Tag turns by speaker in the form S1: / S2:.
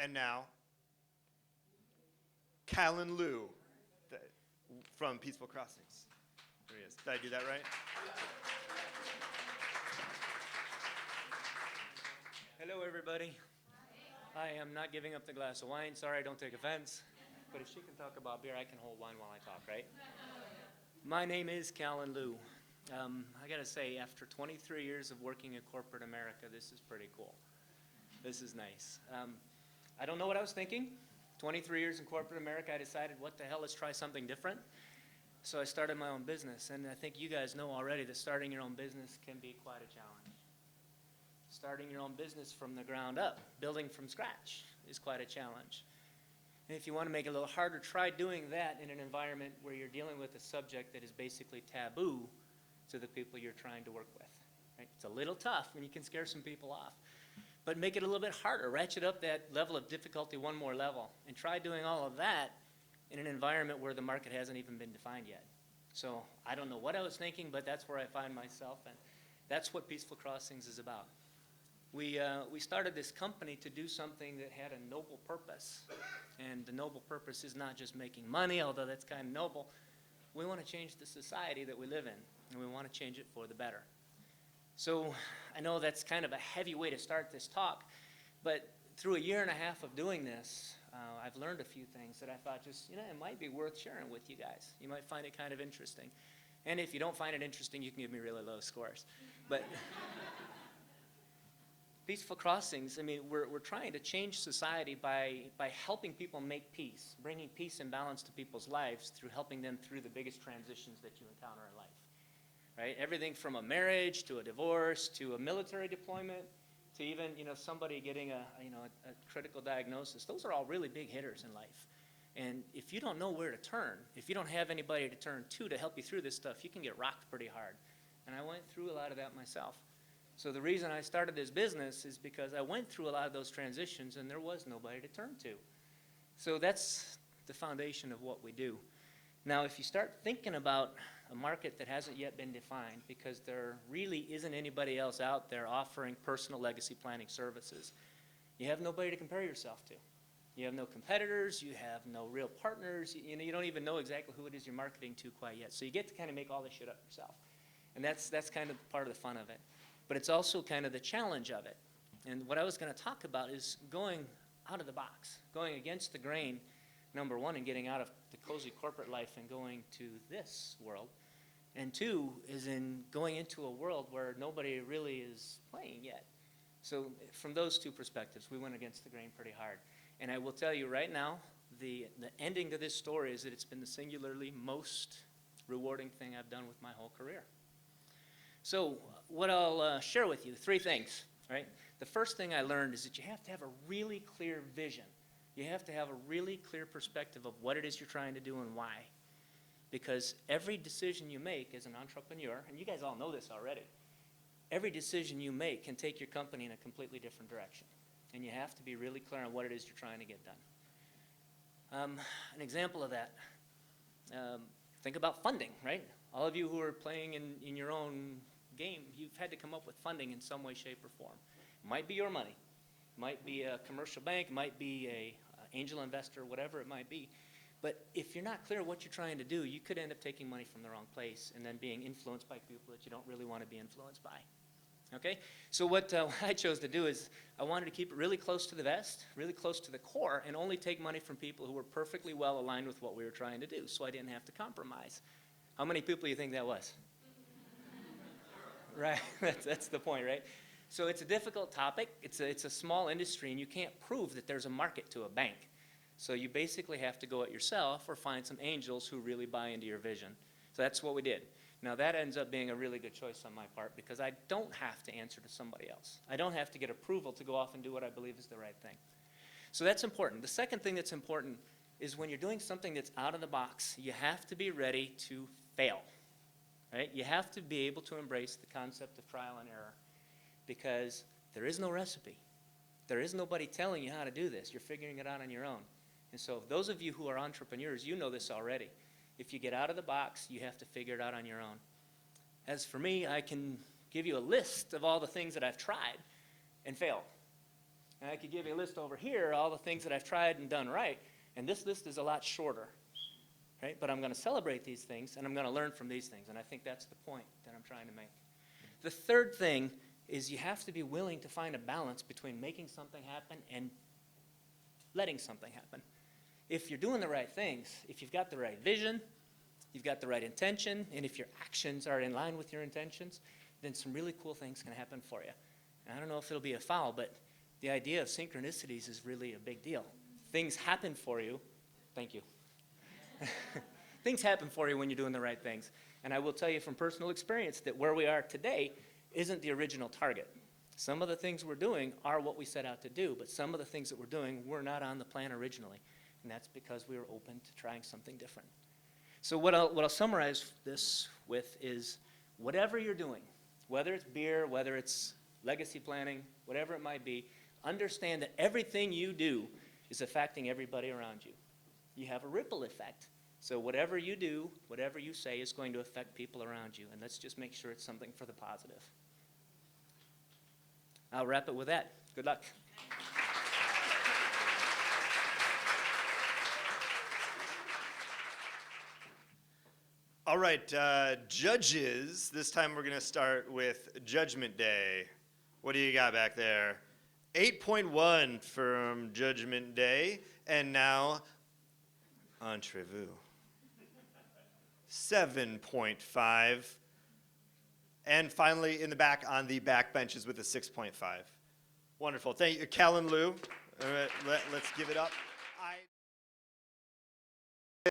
S1: And now, Callan Loo from Peaceful Crossings. There he is. Did I do that right?
S2: Hello, everybody. I am not giving up the glass of wine. Sorry, don't take offense. But if she can talk about beer, I can hold wine while I talk, right? My name is Callan Loo. I gotta say, after 23 years of working in corporate America, this is pretty cool. This is nice. I don't know what I was thinking. 23 years in corporate America, I decided, what the hell, let's try something different. So I started my own business, and I think you guys know already that starting your own business can be quite a challenge. Starting your own business from the ground up, building from scratch, is quite a challenge. And if you want to make it a little harder, try doing that in an environment where you're dealing with a subject that is basically taboo to the people you're trying to work with. Right? It's a little tough, and you can scare some people off. But make it a little bit harder. Ratchet up that level of difficulty one more level. And try doing all of that in an environment where the market hasn't even been defined yet. So I don't know what I was thinking, but that's where I find myself, and that's what Peaceful Crossings is about. We started this company to do something that had a noble purpose. And the noble purpose is not just making money, although that's kind of noble. We want to change the society that we live in, and we want to change it for the better. So I know that's kind of a heavy way to start this talk, but through a year and a half of doing this, I've learned a few things that I thought just, it might be worth sharing with you guys. You might find it kind of interesting. And if you don't find it interesting, you can give me really low scores. But Peaceful Crossings, I mean, we're trying to change society by helping people make peace, bringing peace and balance to people's lives through helping them through the biggest transitions that you encounter in life. Right? Everything from a marriage to a divorce to a military deployment to even somebody getting a critical diagnosis. Those are all really big hitters in life. And if you don't know where to turn, if you don't have anybody to turn to help you through this stuff, you can get rocked pretty hard. And I went through a lot of that myself. So the reason I started this business is because I went through a lot of those transitions and there was nobody to turn to. So that's the foundation of what we do. Now, if you start thinking about a market that hasn't yet been defined, because there really isn't anybody else out there offering personal legacy planning services, you have nobody to compare yourself to. You have no competitors, you have no real partners, you don't even know exactly who it is you're marketing to quite yet. So you get to kind of make all this shit up yourself. And that's kind of part of the fun of it. But it's also kind of the challenge of it. And what I was going to talk about is going out of the box, going against the grain, number one, and getting out of the cozy corporate life and going to this world. And two is in going into a world where nobody really is playing yet. So from those two perspectives, we went against the grain pretty hard. And I will tell you right now, the ending to this story is that it's been the singularly most rewarding thing I've done with my whole career. So what I'll share with you, three things, right? The first thing I learned is that you have to have a really clear vision. You have to have a really clear perspective of what it is you're trying to do and why. Because every decision you make as an entrepreneur, and you guys all know this already, every decision you make can take your company in a completely different direction. And you have to be really clear on what it is you're trying to get done. An example of that, think about funding, right? All of you who are playing in your own game, you've had to come up with funding in some way, shape, or form. It might be your money. It might be a commercial bank. It might be an angel investor, whatever it might be. But if you're not clear what you're trying to do, you could end up taking money from the wrong place and then being influenced by people that you don't really want to be influenced by. Okay? So what I chose to do is I wanted to keep it really close to the vest, really close to the core, and only take money from people who were perfectly well aligned with what we were trying to do, so I didn't have to compromise. How many people do you think that was? Right? That's the point, right? So it's a difficult topic. It's a small industry, and you can't prove that there's a market to a bank. So you basically have to go it yourself or find some angels who really buy into your vision. So that's what we did. Now that ends up being a really good choice on my part because I don't have to answer to somebody else. I don't have to get approval to go off and do what I believe is the right thing. So that's important. The second thing that's important is when you're doing something that's out of the box, you have to be ready to fail. Right? You have to be able to embrace the concept of trial and error because there is no recipe. There is nobody telling you how to do this. You're figuring it out on your own. And so those of you who are entrepreneurs, you know this already. If you get out of the box, you have to figure it out on your own. As for me, I can give you a list of all the things that I've tried and failed. And I could give you a list over here, all the things that I've tried and done right, and this list is a lot shorter, right? But I'm going to celebrate these things, and I'm going to learn from these things, and I think that's the point that I'm trying to make. The third thing is you have to be willing to find a balance between making something happen and letting something happen. If you're doing the right things, if you've got the right vision, you've got the right intention, and if your actions are in line with your intentions, then some really cool things can happen for you. And I don't know if it'll be a foul, but the idea of synchronicities is really a big deal. Things happen for you. Thank you. Things happen for you when you're doing the right things. And I will tell you from personal experience that where we are today isn't the original target. Some of the things we're doing are what we set out to do, but some of the things that we're doing were not on the plan originally. And that's because we were open to trying something different. So what I'll summarize this with is whatever you're doing, whether it's beer, whether it's legacy planning, whatever it might be, understand that everything you do is affecting everybody around you. You have a ripple effect. So whatever you do, whatever you say is going to affect people around you. And let's just make sure it's something for the positive. I'll wrap it with that. Good luck.
S1: All right, judges, this time we're going to start with Judgment Day. What do you got back there? 8.1 from Judgment Day, and now Entre-SLAM. 7.5. And finally, in the back on the back benches with a 6.5. Wonderful. Thank you, Callan Loo. All right, let's give it up.